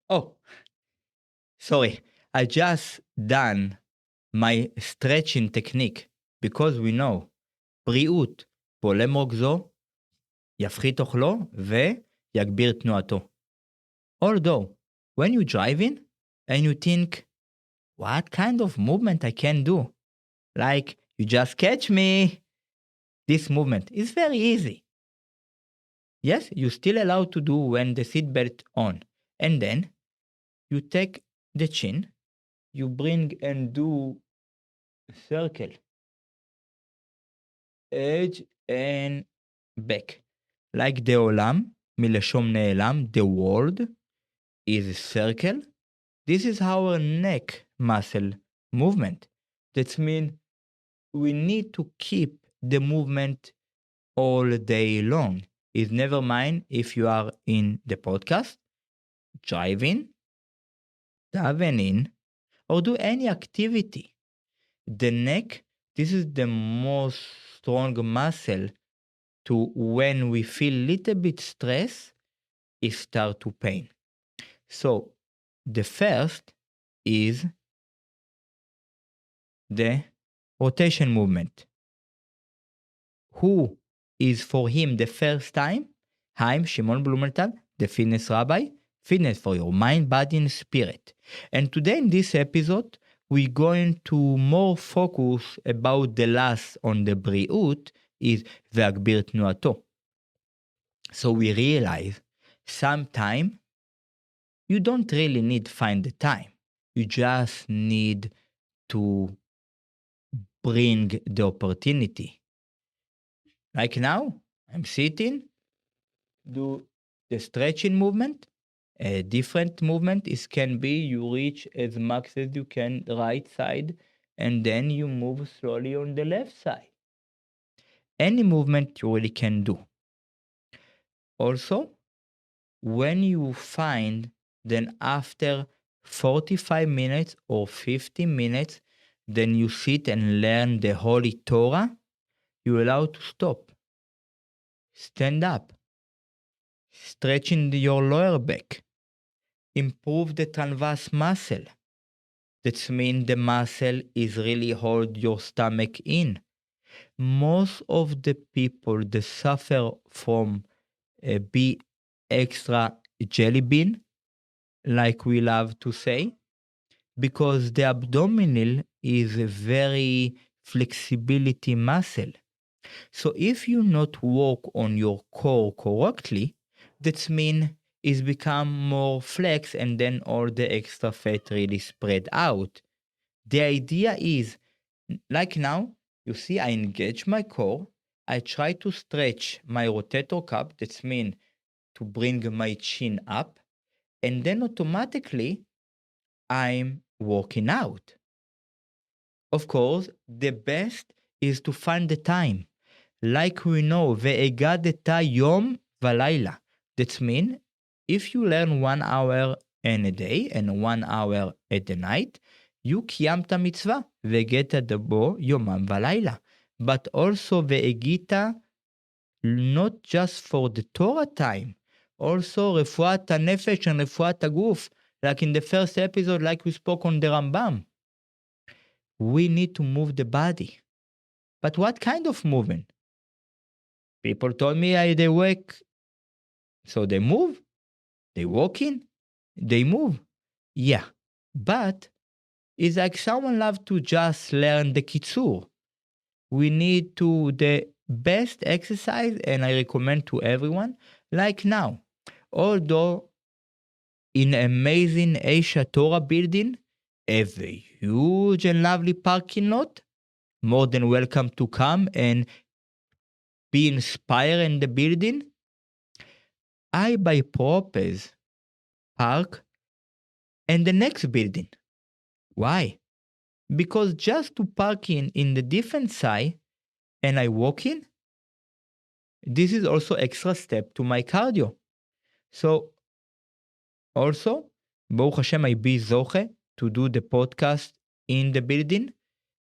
Oh, sorry. I just done my stretching technique because we know בריאות בולם רוגזו, יפחית אוכלו ויגביר תנועתו. Although, when you driving and you think, what kind of movement I can do? Like, you just catch me. This movement is very easy. Yes, you still allowed to do when the seatbelt on. And then you take the chin, you bring and do circle, edge and back. Like the עולם, מלשון נעלם, the world is a circle. This is our neck muscle movement. That means we need to keep the movement all day long. It's never mind if you are in the podcast, driving, davening, or do any activity. The neck, this is the most strong muscle to when we feel little bit stress, it start to pain. So the first is the rotation movement. Who is for him the first time? I'm Shimon Blumal, the Fitness Rabbi, fitness for your mind, body, and spirit. And today in this episode, we're going to more focus about the last on the בריאות is והגביר תנועתו. So we realize sometime you don't really need to find the time. You just need to bring the opportunity. Like now, I'm sitting, do the stretching movement. A different movement is can be you reach as much as you can right side and then you move slowly on the left side. Any movement you really can do. Also, when you find then after 45 minutes or 50 minutes, then you sit and learn the Holy Torah, you're allowed to stop. Stand up. Stretching your lower back. Improve the transverse muscle. That means the muscle is really hold your stomach in. Most of the people that suffer from be extra jelly bean, like we love to say, because the abdominal is a very flexibility muscle. So if you not work on your core correctly, that means it's become more flex and then all the extra fat really spread out. The idea is, like now, you see I engage my core, I try to stretch my rotator cuff, that means to bring my chin up, and then automatically I'm working out. Of course, the best is to find the time. Like we know, והגדת יום ולילה. That means, if you learn 1 hour in a day and 1 hour at the night, you קיימת מצווה, והגית בו יומם ולילה. But also והגית not just for the Torah time, also רפואת הנפש and רפואת הגוף, like in the first episode, like we spoke on the Rambam. We need to move the body. But what kind of movement? People told me they work, so they move, they walk in, they move. Yeah, but it's like someone love to just learn the kitzur. We need to the best exercise, and I recommend to everyone, like now. Although in amazing Asia Torah building, have a huge and lovely parking lot, more than welcome to come and be inspired in the building. I by purpose park and the next building. Why? Because just to park in the different side and I walk in, this is also extra step to my cardio. So also, Baruch Hashem, I be zoche to do the podcast in the building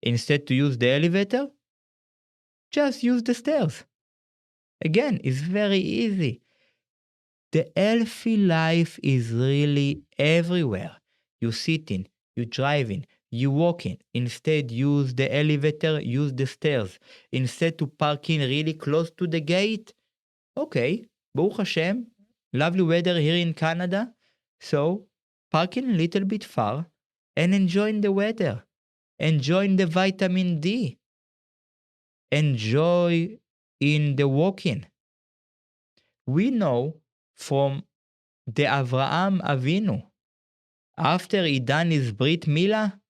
instead to use the elevator. Just use the stairs. Again, it's very easy. The healthy life is really everywhere. You sitting, you driving, you walking. Instead, use the elevator, use the stairs. Instead to parking really close to the gate. Okay, Baruch Hashem, lovely weather here in Canada. So, parking a little bit far and enjoying the weather. Enjoying the vitamin D. Enjoy in the walking. We know from the Avraham Avinu, after he done his Brit Milah,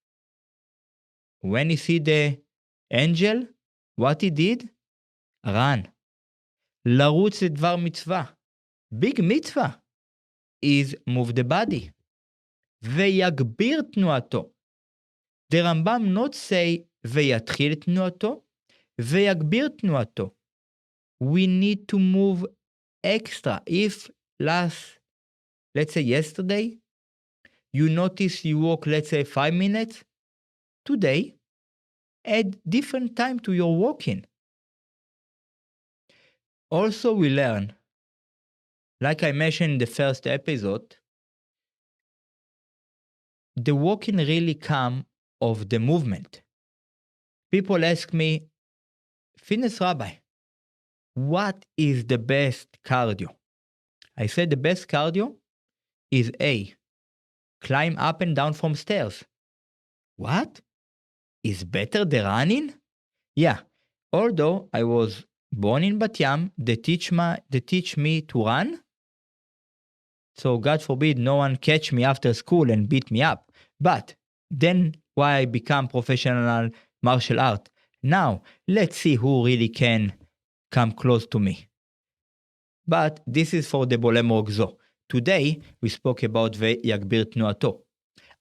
when he see the angel, what he did? Run. לרוץ זה דבר מצווה. Big mitzvah is move the body. ויגביר תנועתו. The Rambam not say ויתחיל תנועתו, ויגביר תנועתו. We need to move extra. If let's say yesterday, you notice you walk, let's say 5 minutes, today, add different time to your walking. Also, we learn, like I mentioned in the first episode, the walking really come of the movement. People ask me, Fitness Rabbi, what is the best cardio? I said the best cardio is A, climb up and down from stairs. What? Is better than running? Yeah, although I was born in Bat Yam, they teach me to run. So God forbid no one catch me after school and beat me up. But then why I become professional martial art? Now, let's see who really can come close to me. But this is for the Bolem Rogzo. Today, we spoke about Yagbir Tnuato.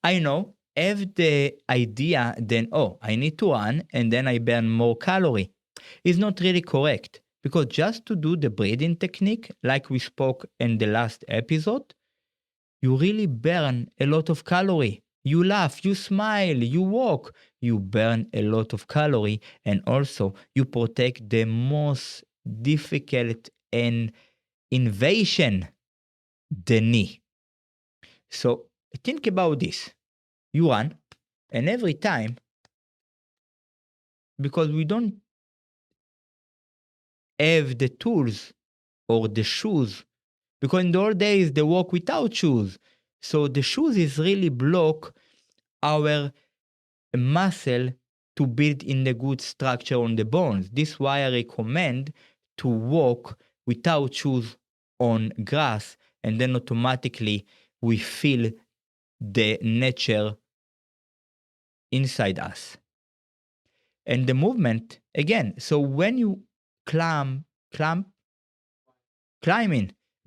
I know, have the idea then, I need to run and then I burn more calorie. It's not really correct. Because just to do the breathing technique, like we spoke in the last episode, you really burn a lot of calorie. You laugh, you smile, you walk, you burn a lot of calorie, and also you protect the most difficult and invasion, the knee. So think about this. You run, and every time, because we don't have the tools or the shoes, because in the old days they walk without shoes. So the shoes is really block our muscle to build in the good structure on the bones. This is why I recommend to walk without shoes on grass, and then automatically we feel the nature inside us. And the movement, again, so when you climbing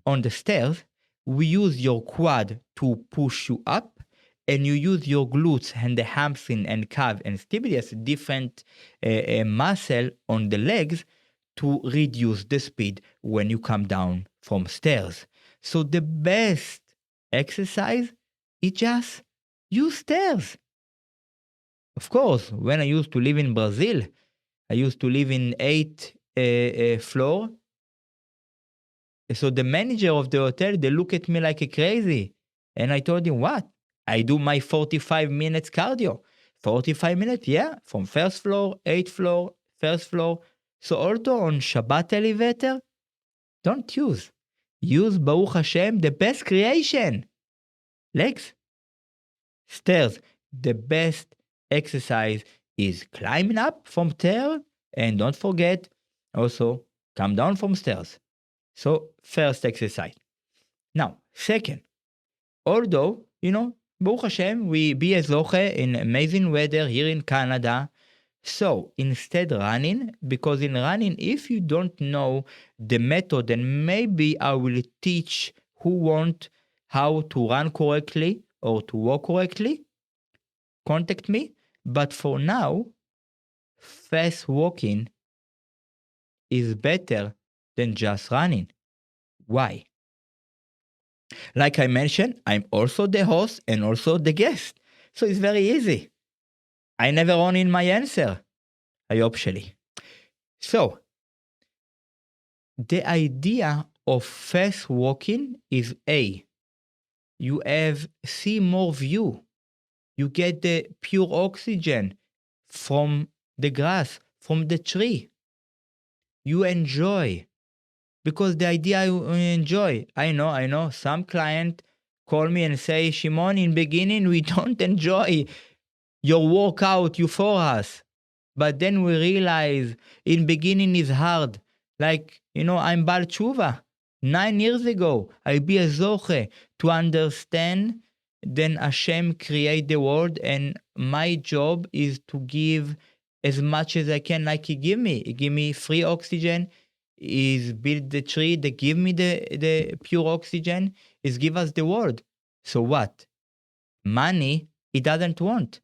on the stairs, we use your quad to push you up, and you use your glutes and the hamstring and calf and tibias, different muscle on the legs, to reduce the speed when you come down from stairs. So the best exercise is just use stairs. Of course, when I used to live in Brazil, I used to live in 8th floor. So the manager of the hotel, they look at me like a crazy. And I told him, what? I do my 45 minutes cardio. 45 minutes, yeah, from first floor, 8th floor, first floor. So also on Shabbat elevator, don't use. Use, Baruch Hashem, the best creation. Legs. Stairs. The best exercise is climbing up from stairs, and don't forget, also come down from stairs. So, first exercise. Now, second, although, Baruch Hashem, we be a zoche in amazing weather here in Canada. So, instead running, because in running, if you don't know the method, then maybe I will teach who want how to run correctly or to walk correctly. Contact me. But for now, fast walking is better than just running. Why? Like I mentioned, I'm also the host and also the guest. So it's very easy. I never run in my answer. I hope. So, the idea of fast walking is A. You see more view. You get the pure oxygen from the grass, from the tree. You enjoy. Because the idea you enjoy. I know. Some client call me and say, Shimon, in beginning, we don't enjoy your workout you for us. But then we realize in beginning is hard. Like, I'm Bal Tshuva. 9 years ago, I be a zoche to understand. Then Hashem create the world, and my job is to give as much as I can, like He give me. He give me free oxygen. He's build the tree. They give me the pure oxygen. He's give us the world. So what? Money He doesn't want.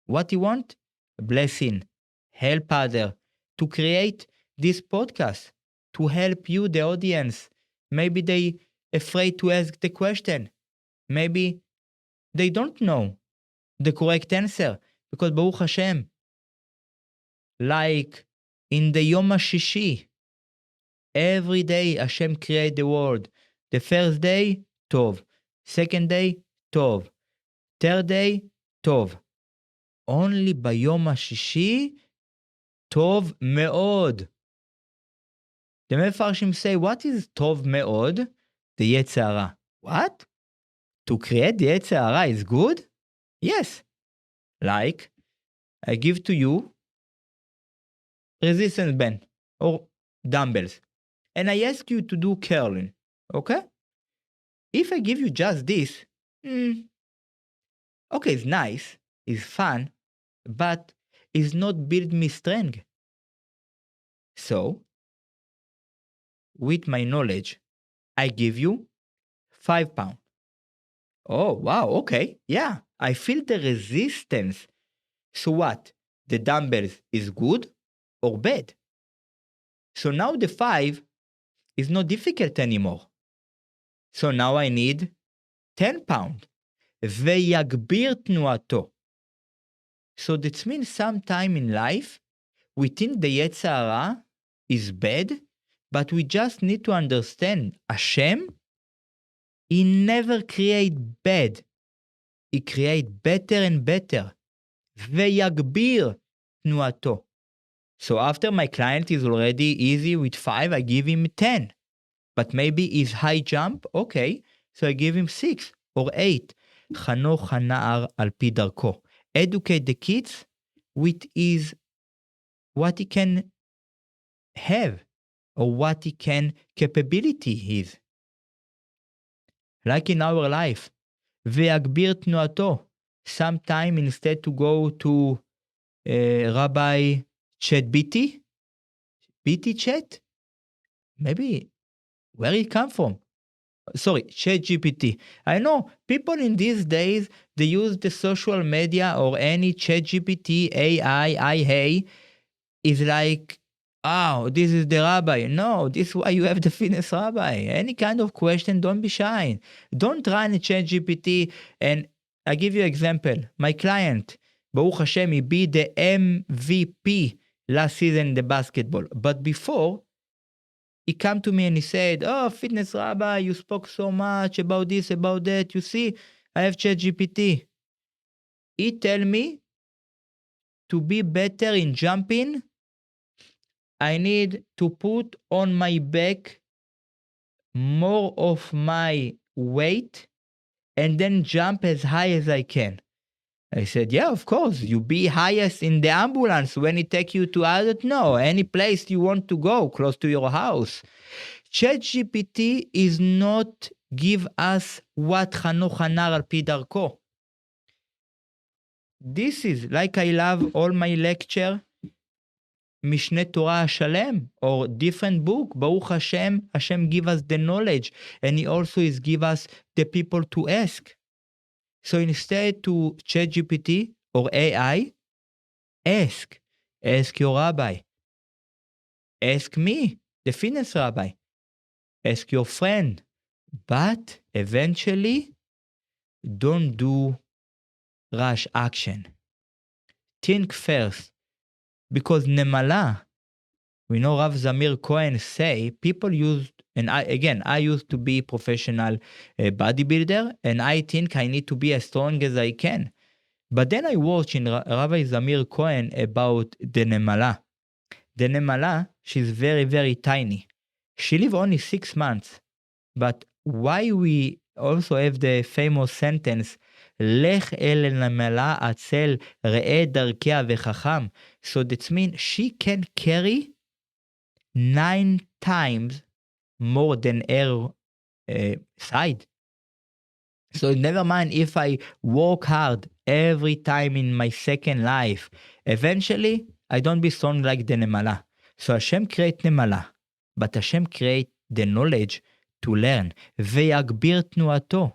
What He want? Blessing, help other, to create this podcast, to help you, the audience. Maybe they afraid to ask the question. Maybe they don't know the correct answer. Because Baruch Hashem, like in the Yom HaShishi, every day Hashem create the world. The first day, Tov. Second day, Tov. Third day, Tov. Only ביום השישי, טוב מאוד. The מפרשים say, what is טוב מאוד? The יצר הרע. What? To create the יצר הרע is good? Yes. Like, I give to you resistance band or dumbbells. And I ask you to do curling. Okay? If I give you just this, okay, it's nice, it's fun, but it's not build me strength. So, with my knowledge, I give you 5 pounds. Oh, wow, okay, yeah, I feel the resistance. So what? The dumbbells is good or bad? So now the 5 is not difficult anymore. So now I need 10 pounds. ויגביר תנועתו. So that means sometime in life, we think the יצר הרע is bad, but we just need to understand Hashem, He never create bad. He create better and better. ויגביר תנועתו. So after my client is already easy with 5, I give him 10. But maybe he's high jump, okay, so I give him 6 or 8. חנוך הנער על פי דרכו. Educate the kids with what he can have or what he can capability is. Like in our life. ויגביר תנועתו. Sometime instead to go to Rabbi Chat BT Chat, maybe where it come from? Sorry, Chat GPT. I know people in these days, they use the social media or any Chat GPT, AI, is like, oh, this is the rabbi. No, this is why you have the Fitness Rabbi. Any kind of question, don't be shy. Don't run a Chat GPT. And I give you an example. My client, Baruch Hashem, he be the MVP last season in the basketball. But before, he come to me and he said, oh, Fitness Rabbi, you spoke so much about this, about that. You see, I have ChatGPT. He tell me to be better in jumping, I need to put on my back more of my weight and then jump as high as I can. I said, yeah, of course. You be highest in the ambulance when it take you to, I don't know, any place you want to go close to your house. ChatGPT is not give us what חנוך הנער על פי דרכו. This is like I love all my lecture, משנה תורה השלם, or different book, Baruch Hashem, Hashem give us the knowledge, and He also is give us the people to ask. So instead to ChatGPT or AI, ask your rabbi, ask me, the Fitness Rabbi, ask your friend, but eventually don't do rush action. Think first, because Nemala, we know Rav Zamir Cohen say, people used And I used to be professional bodybuilder, and I think I need to be as strong as I can. But then I watched in Rabbi Zamir Cohen about the Nemala. The Nemala, she's very, very tiny. She lived only 6 months. But why we also have the famous sentence, Lech el Nemala atzel re'e darkea vechacham. So that means she can carry 9 times more than her side. So never mind if I work hard every time in my second life, eventually I don't be strong like the Nemala. So Hashem create Nemala, but Hashem create the knowledge to learn. ויגביר תנועתו.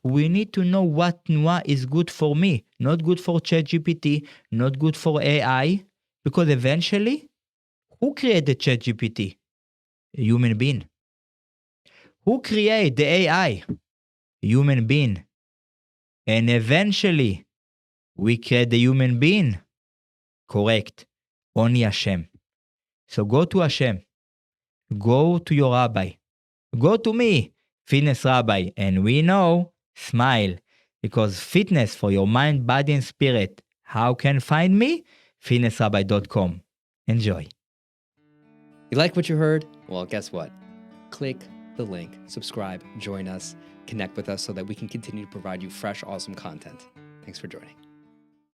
We need to know what תנועה is good for me, not good for ChatGPT, not good for AI, because eventually, who created ChatGPT? A human being. Who create the AI? Human being. And eventually, we create the human being. Correct. Only Hashem. So go to Hashem. Go to your rabbi. Go to me, Fitness Rabbi. And we know, smile. Because fitness for your mind, body, and spirit. How can find me? fitnessrabbi.com. Enjoy. You like what you heard? Well, guess what? Click the link, subscribe, join us, connect with us so that we can continue to provide you fresh, awesome content. Thanks for joining.